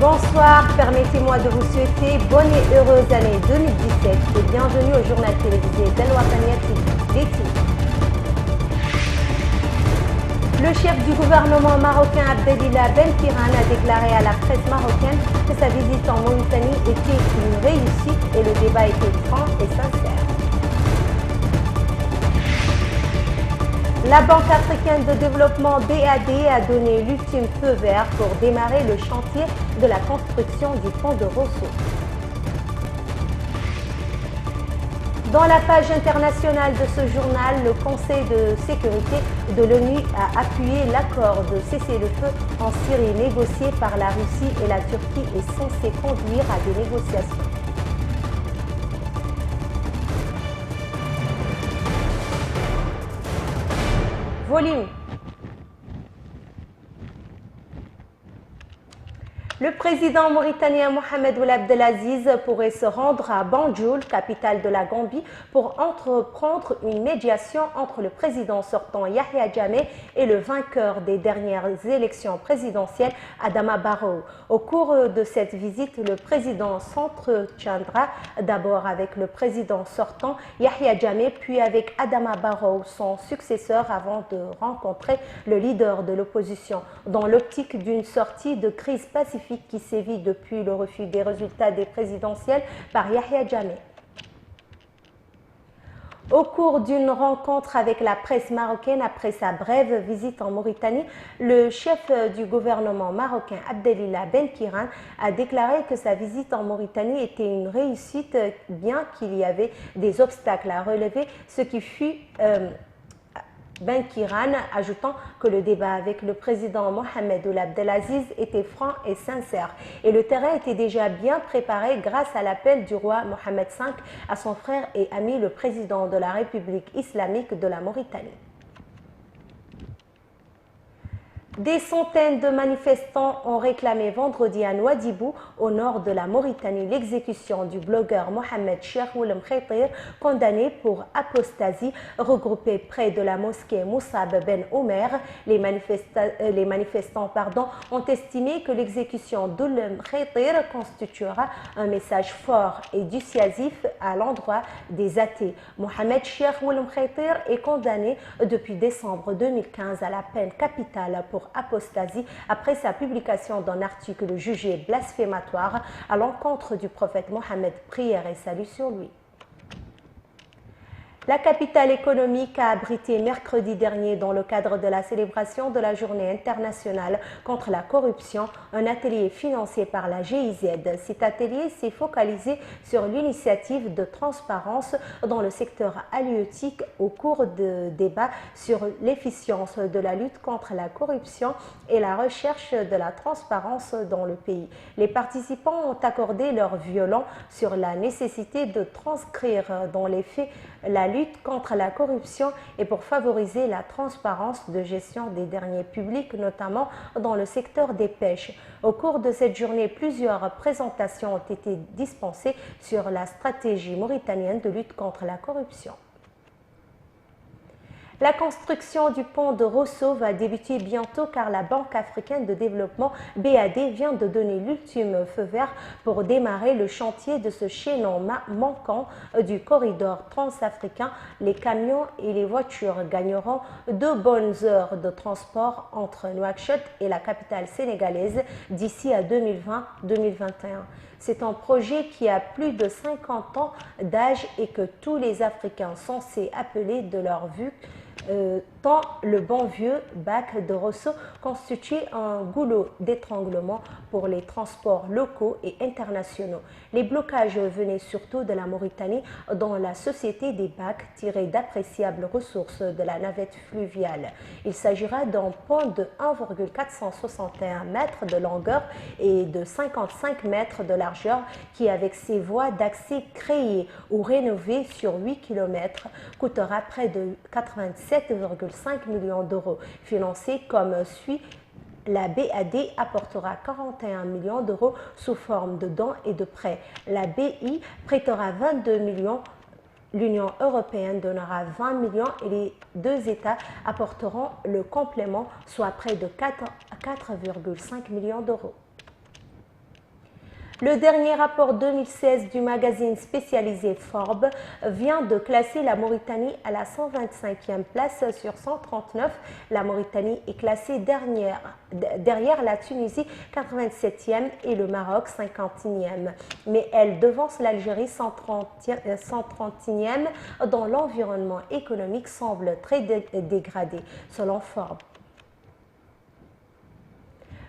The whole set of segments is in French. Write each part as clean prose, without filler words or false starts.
Bonsoir, permettez-moi de vous souhaiter bonne et heureuse année 2017 et bienvenue au journal télévisé d'Al Wataniya TV. Le chef du gouvernement marocain Abdelillah Ben-Kiran a déclaré à la presse marocaine que sa visite en Mauritanie était une réussite et le débat était franc et sincère. La Banque africaine de développement BAD a donné l'ultime feu vert pour démarrer le chantier de la construction du pont de Rosso. Dans la page internationale de ce journal, le Conseil de sécurité de l'ONU a appuyé l'accord de cessez-le-feu en Syrie négocié par la Russie et la Turquie est censé conduire à des négociations. Volume. Le président mauritanien Mohamed Ould Abdelaziz pourrait se rendre à Banjul, capitale de la Gambie, pour entreprendre une médiation entre le président sortant Yahya Jammeh et le vainqueur des dernières élections présidentielles, Adama Barrow. Au cours de cette visite, le président s'entretiendra d'abord avec le président sortant Yahya Jammeh, puis avec Adama Barrow, son successeur, avant de rencontrer le leader de l'opposition, dans l'optique d'une sortie de crise pacifique qui sévit depuis le refus des résultats des présidentielles par Yahya Jammeh. Au cours d'une rencontre avec la presse marocaine après sa brève visite en Mauritanie, le chef du gouvernement marocain Abdelillah Ben-Kiran a déclaré que sa visite en Mauritanie était une réussite, bien qu'il y avait des obstacles à relever, ce qui fut Ben-Kiran, ajoutant que le débat avec le président Mohamed Ould Abdelaziz était franc et sincère et le terrain était déjà bien préparé grâce à l'appel du roi Mohamed V à son frère et ami le président de la République islamique de la Mauritanie. Des centaines de manifestants ont réclamé vendredi à Nouadhibou, au nord de la Mauritanie, l'exécution du blogueur Mohamed Cheikh Ould Mkhitir, condamné pour apostasie, regroupé près de la mosquée Moussab Ben Omer. Les manifestants ont estimé que l'exécution d'Ould Mkhitir constituera un message fort et dissuasif à l'endroit des athées. Mohamed Cheikh Ould Mkhitir est condamné depuis décembre 2015 à la peine capitale pour apostasie après sa publication d'un article jugé blasphématoire à l'encontre du prophète Mohammed, prière et salut sur lui. La capitale économique a abrité mercredi dernier, dans le cadre de la célébration de la Journée internationale contre la corruption, un atelier financé par la GIZ. Cet atelier s'est focalisé sur l'initiative de transparence dans le secteur halieutique au cours de débats sur l'efficience de la lutte contre la corruption et la recherche de la transparence dans le pays. Les participants ont accordé leur violon sur la nécessité de transcrire dans les faits la lutte contre la corruption et pour favoriser la transparence de gestion des deniers publics, notamment dans le secteur des pêches. Au cours de cette journée, plusieurs présentations ont été dispensées sur la stratégie mauritanienne de lutte contre la corruption. La construction du pont de Rosso va débuter bientôt car la Banque africaine de développement BAD vient de donner l'ultime feu vert pour démarrer le chantier de ce chaînon manquant du corridor transafricain. Les camions et les voitures gagneront 2 bonnes heures de transport entre Nouakchott et la capitale sénégalaise d'ici à 2020-2021. C'est un projet qui a plus de 50 ans d'âge et que tous les Africains sont censés appeler de leur vue, tant le bon vieux bac de Rosso constituait un goulot d'étranglement pour les transports locaux et internationaux. Les blocages venaient surtout de la Mauritanie, dont la société des bacs tirait d'appréciables ressources de la navette fluviale. Il s'agira d'un pont de 1,461 mètres de longueur et de 55 mètres de largeur qui, avec ses voies d'accès créées ou rénovées sur 8 km, coûtera près de 87,5 millions d'euros. Financé comme suit, la BAD apportera 41 millions d'euros sous forme de dons et de prêts. La BI prêtera 22 millions, l'Union européenne donnera 20 millions et les deux États apporteront le complément, soit près de 4,5 millions d'euros. Le dernier rapport 2016 du magazine spécialisé Forbes vient de classer la Mauritanie à la 125e place sur 139. La Mauritanie est classée derrière la Tunisie 87e et le Maroc 51e. Mais elle devance l'Algérie 130e dont l'environnement économique semble très dégradé, selon Forbes.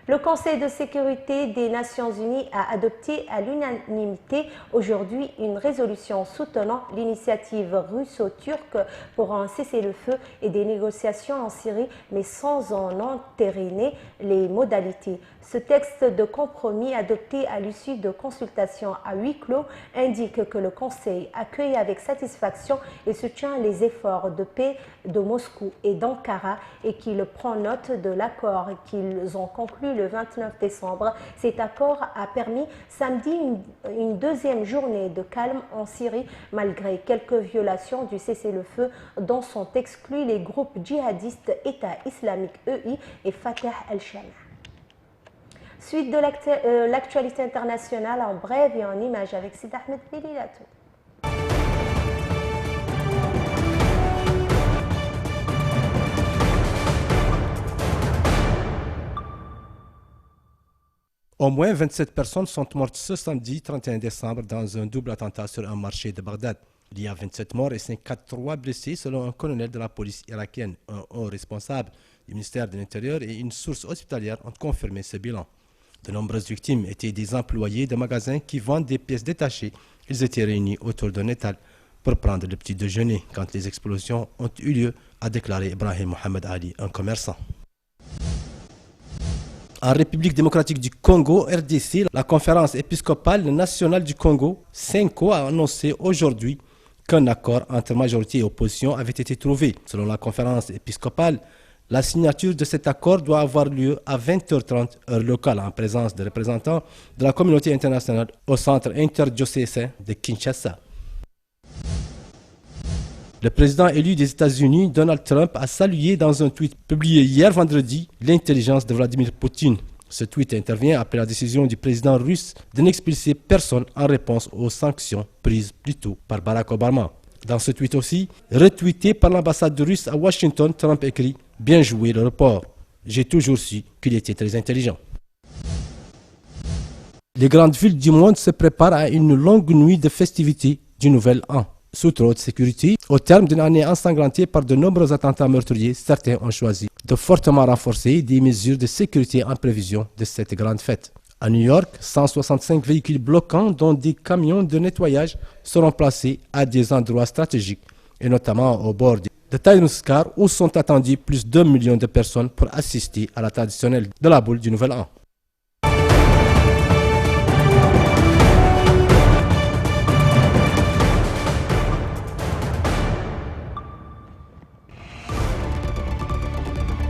Le Conseil de sécurité des Nations Unies a adopté à l'unanimité aujourd'hui une résolution soutenant l'initiative russo-turque pour un cessez-le-feu et des négociations en Syrie, mais sans en entériner les modalités. Ce texte de compromis adopté à l'issue de consultations à huis clos indique que le Conseil accueille avec satisfaction et soutient les efforts de paix de Moscou et d'Ankara et qu'il prend note de l'accord qu'ils ont conclu le 29 décembre. Cet accord a permis samedi une deuxième journée de calme en Syrie malgré quelques violations du cessez-le-feu dont sont exclus les groupes djihadistes État islamique EI et Fatah el-Sham. Suite de l'actualité internationale en bref et en images avec Sid Ahmed Bililatou. Au moins 27 personnes sont mortes ce samedi 31 décembre dans un double attentat sur un marché de Bagdad. Il y a 27 morts et 53 blessés selon un colonel de la police irakienne. Un haut responsable du ministère de l'Intérieur et une source hospitalière ont confirmé ce bilan. De nombreuses victimes étaient des employés de magasins qui vendent des pièces détachées. Ils étaient réunis autour d'un étal pour prendre le petit déjeuner quand les explosions ont eu lieu, a déclaré Ibrahim Mohamed Ali, un commerçant. En République démocratique du Congo, RDC, la conférence épiscopale nationale du Congo, CENCO, a annoncé aujourd'hui qu'un accord entre majorité et opposition avait été trouvé. Selon la conférence épiscopale, la signature de cet accord doit avoir lieu à 20h30 heure locale en présence de représentants de la communauté internationale au centre interdiocésain de Kinshasa. Le président élu des États-Unis, Donald Trump, a salué dans un tweet publié hier vendredi l'intelligence de Vladimir Poutine. Ce tweet intervient après la décision du président russe de n'expulser personne en réponse aux sanctions prises plus tôt par Barack Obama. Dans ce tweet aussi, retweeté par l'ambassade russe à Washington, Trump écrit « Bien joué le report. J'ai toujours su qu'il était très intelligent ». Les grandes villes du monde se préparent à une longue nuit de festivités du Nouvel An. Sous trop de sécurité, au terme d'une année ensanglantée par de nombreux attentats meurtriers, certains ont choisi de fortement renforcer des mesures de sécurité en prévision de cette grande fête. À New York, 165 véhicules bloquants, dont des camions de nettoyage, seront placés à des endroits stratégiques, et notamment au bord de Times Square, où sont attendues plus d'1 million de personnes pour assister à la traditionnelle de la boule du Nouvel An.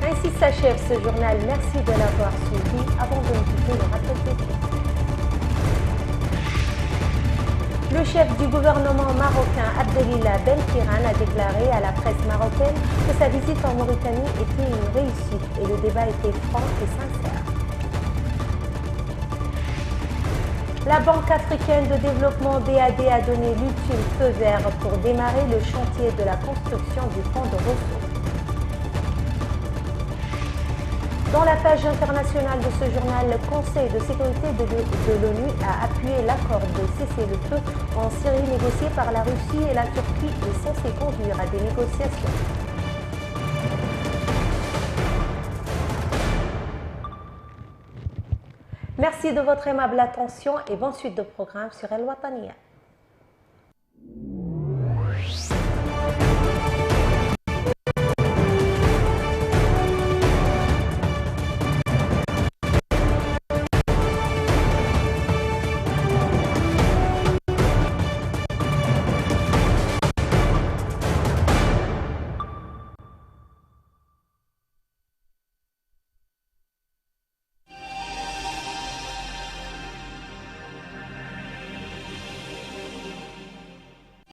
Ainsi s'achève ce journal. Merci de l'avoir suivi. Avant de nous quitter, le rappel des titres. Le chef du gouvernement marocain, Abdelillah Ben Kiran, a déclaré à la presse marocaine que sa visite en Mauritanie était une réussite et le débat était franc et sincère. La Banque africaine de développement BAD a donné l'ultime feu vert pour démarrer le chantier de la construction du pont de Rosso. Dans la page internationale de ce journal, le Conseil de sécurité de l'ONU a appuyé l'accord de cessez-le-feu en Syrie négocié par la Russie et la Turquie est censé conduire à des négociations. Merci de votre aimable attention et bonne suite de programme sur El Watania.